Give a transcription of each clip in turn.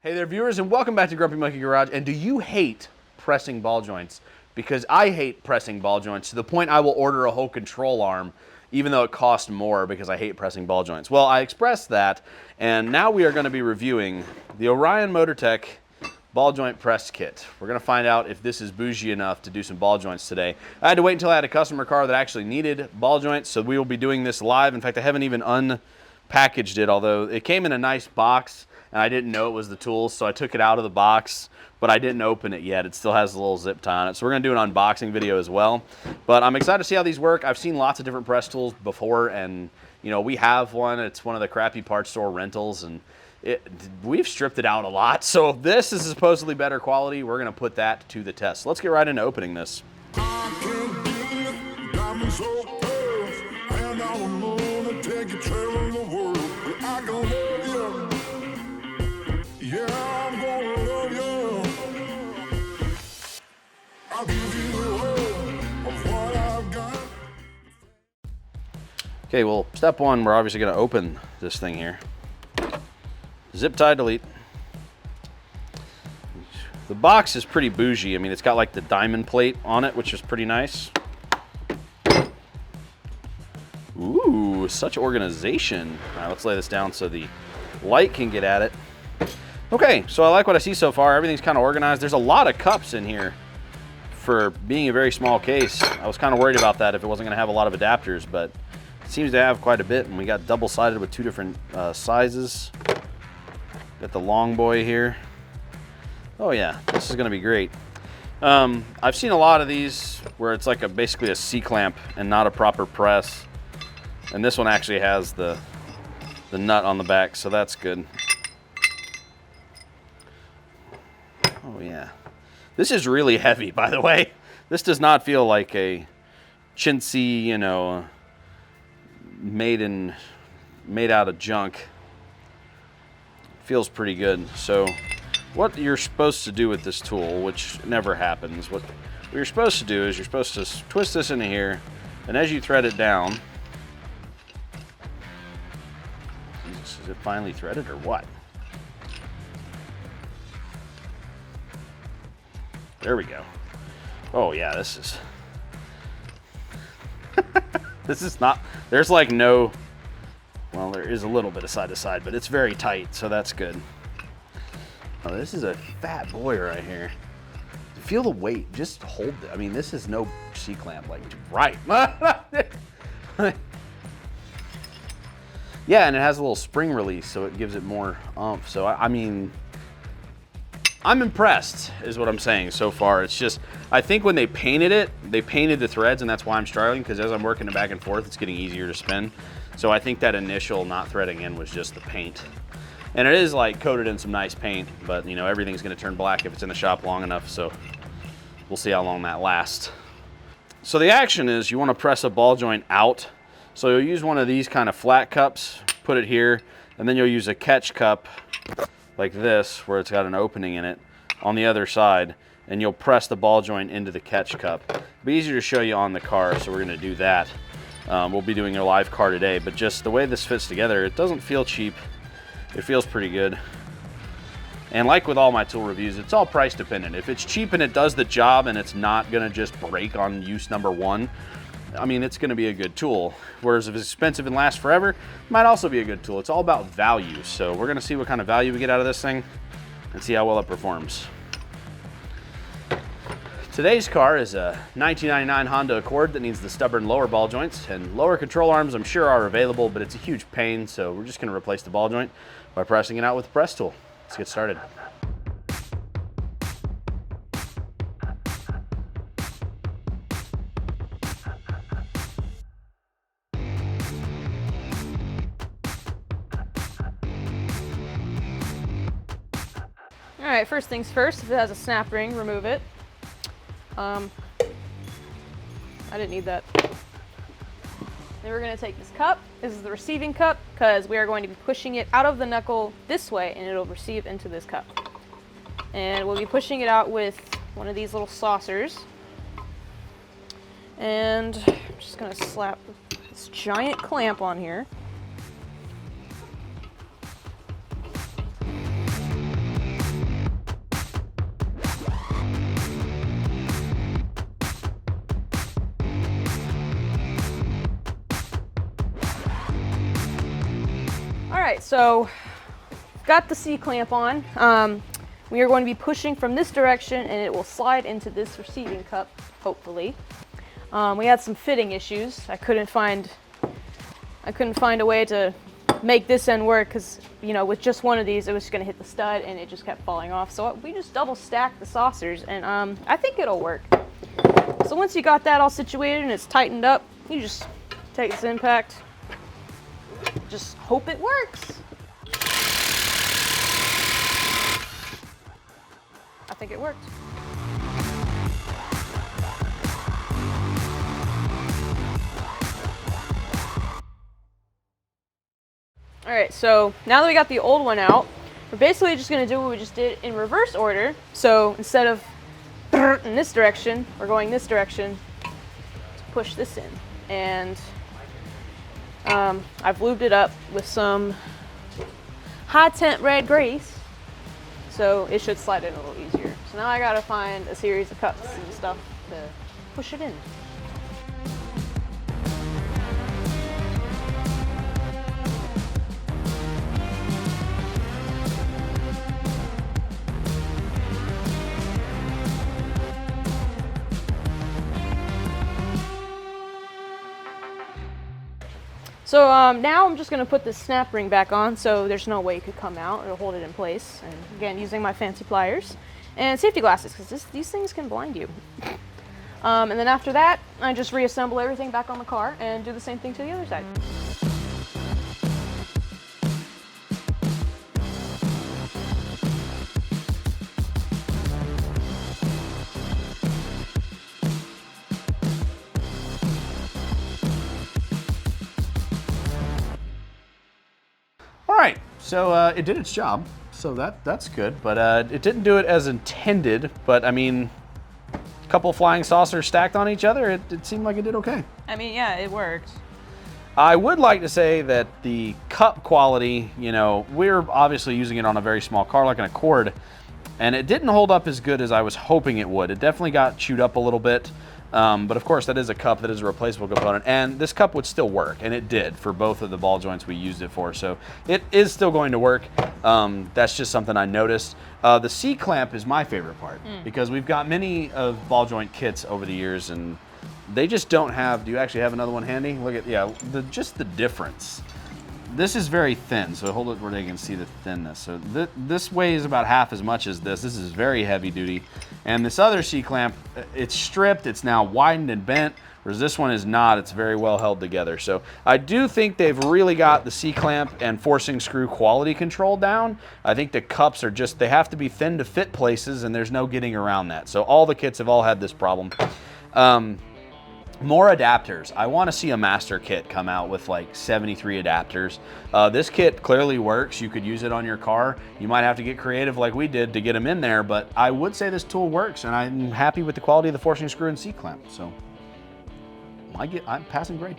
Hey there, viewers, and welcome back to Grumpy Monkey Garage. And do you hate pressing ball joints? Because I hate pressing ball joints to the point I will order a whole control arm, even though it costs more because I hate pressing ball joints. Well, I expressed that, and now we are going to be reviewing the Orion MotorTech ball joint press kit. We're going to find out if this is bougie enough to do some ball joints today. I had to wait until I had a customer car that actually needed ball joints, so we will be doing this live. In fact, I haven't even unpackaged it, although it came in a nice box. And I didn't know it was the tools, so I took it out of the box, but I didn't open it yet. It still has a little zip tie on it. So we're gonna do an unboxing video as well. But I'm excited to see how these work. I've seen lots of different press tools before, and you know, we have one. It's one of the crappy parts store rentals, and we've stripped it out a lot. So this is supposedly better quality. We're gonna put that to the test. Let's get right into opening this. Okay, well, step one, we're obviously going to open this thing here. Zip tie, delete. The box is pretty bougie. I mean, it's got like the diamond plate on it, which is pretty nice. Ooh, such organization. All right, let's lay this down so the light can get at it. Okay, so I like what I see so far. Everything's kind of organized. There's a lot of cups in here for being a very small case. I was kind of worried about that if it wasn't going to have a lot of adapters, but seems to have quite a bit, and we got double-sided with two different sizes. Got the long boy here. Oh yeah, this is gonna be great. I've seen a lot of these where it's like basically a C-clamp and not a proper press. And this one actually has the nut on the back, so that's good. Oh yeah. This is really heavy, by the way. This does not feel like a chintzy, you know, made out of junk. Feels pretty good. So what you're supposed to do with this tool, which never happens, what you're supposed to do is you're supposed to twist this into here, and as you thread it down, is it finally threaded or what? There we go. Oh yeah, this is this is not, there's like no, well, there is a little bit of side to side, but it's very tight, so that's good. Oh, this is a fat boy right here. Feel the weight, just hold it. I mean, this is no C-clamp, like, right. Yeah, and it has a little spring release, so it gives it more oomph. So, I mean, I'm impressed, is what I'm saying so far. It's just, I think when they painted it, they painted the threads, and that's why I'm struggling, because as I'm working it back and forth, it's getting easier to spin. So I think that initial not threading in was just the paint. And it is like coated in some nice paint, but you know, everything's gonna turn black if it's in the shop long enough, so we'll see how long that lasts. So the action is you wanna press a ball joint out. So you'll use one of these kind of flat cups, put it here, and then you'll use a catch cup like this, where it's got an opening in it, on the other side, and you'll press the ball joint into the catch cup. It'll be easier to show you on the car, so we're gonna do that. We'll be doing a live car today, but just the way this fits together, it doesn't feel cheap. It feels pretty good. And like with all my tool reviews, it's all price dependent. If it's cheap and it does the job and it's not gonna just break on use number one, I mean, it's gonna be a good tool. Whereas if it's expensive and lasts forever, it might also be a good tool. It's all about value. So we're gonna see what kind of value we get out of this thing and see how well it performs. Today's car is a 1999 Honda Accord that needs the stubborn lower ball joints, and lower control arms I'm sure are available, but it's a huge pain, so we're just gonna replace the ball joint by pressing it out with the press tool. Let's get started. All right, first things first, if it has a snap ring, remove it. I didn't need that. Then we're gonna take this cup. This is the receiving cup, because we are going to be pushing it out of the knuckle this way, and it'll receive into this cup. And we'll be pushing it out with one of these little saucers. And I'm just gonna slap this giant clamp on here. So, got the C-clamp on. We are going to be pushing from this direction and it will slide into this receiving cup, hopefully. We had some fitting issues. I couldn't find a way to make this end work because, you know, with just one of these it was going to hit the stud and it just kept falling off. So we just double stacked the saucers and I think it'll work. So once you got that all situated and it's tightened up, you just take this impact, just hope it works. I think it worked. All right, so now that we got the old one out, we're basically just gonna do what we just did in reverse order. So instead of in this direction, we're going this direction to push this in. And I've lubed it up with some high temp red grease, so it should slide in a little easier. So now I gotta find a series of cups and stuff to push it in. So now I'm just going to put this snap ring back on so there's no way it could come out. It'll hold it in place. And again, using my fancy pliers and safety glasses because these things can blind you. And then after that, I just reassemble everything back on the car and do the same thing to the other side. All right, so it did its job, so that's good, but it didn't do it as intended, but I mean, a couple flying saucers stacked on each other, it seemed like it did okay. I mean, yeah, it worked. I would like to say that the cup quality, you know, we're obviously using it on a very small car like an Accord, and it didn't hold up as good as I was hoping it would. It definitely got chewed up a little bit. But of course that is a cup, that is a replaceable component, and this cup would still work, and it did for both of the ball joints we used it for, so it is still going to work. That's just something I noticed. The C-clamp is my favorite part because we've got many of ball joint kits over the years and they just don't have, do you actually have another one handy? Look at, yeah, just the difference. This is very thin, so hold it where they can see the thinness. So this weighs about half as much as this. This is very heavy duty. And this other C-clamp, it's stripped, it's now widened and bent, whereas this one is not. It's very well held together. So I do think they've really got the C-clamp and forcing screw quality control down. I think the cups are just, they have to be thin to fit places and there's no getting around that. So all the kits have all had this problem. More adapters. I want to see a master kit come out with like 73 adapters. This kit clearly works. You could use it on your car. You might have to get creative like we did to get them in there, but I would say this tool works and I'm happy with the quality of the forcing screw and C-clamp. So I'm passing grade.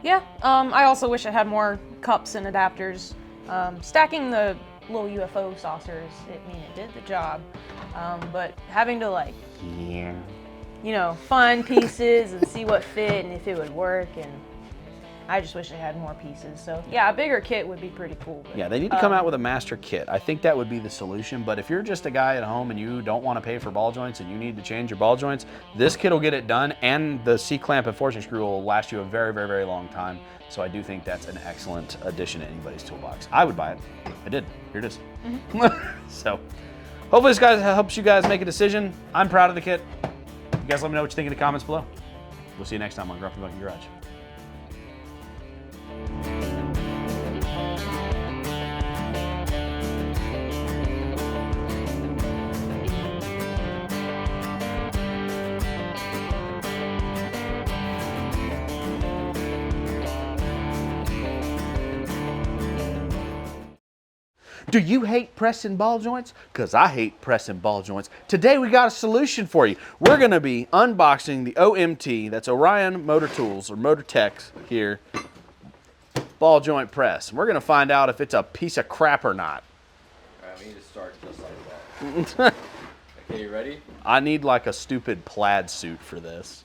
Yeah, I also wish it had more cups and adapters. Stacking the little UFO saucers, it did the job. But having to like, you know, find pieces and see what fit and if it would work, and I just wish it had more pieces. So yeah, a bigger kit would be pretty cool. But, yeah, they need to come out with a master kit. I think that would be the solution, but if you're just a guy at home and you don't want to pay for ball joints and you need to change your ball joints, this kit will get it done, and the C-clamp and forcing screw will last you a very, very, very long time. So I do think that's an excellent addition to anybody's toolbox. I would buy it. I did. Here it is. So hopefully this guy helps you guys make a decision. I'm proud of the kit. You guys let me know what you think in the comments below. We'll see you next time on Grumpy Monkey Garage. Do you hate pressing ball joints? Because I hate pressing ball joints. Today we got a solution for you. We're going to be unboxing the OMT, that's Orion Motor Tools, or Motor Techs here, ball joint press. We're going to find out if it's a piece of crap or not. All right, we need to start just like that. Okay, you ready? I need like a stupid plaid suit for this.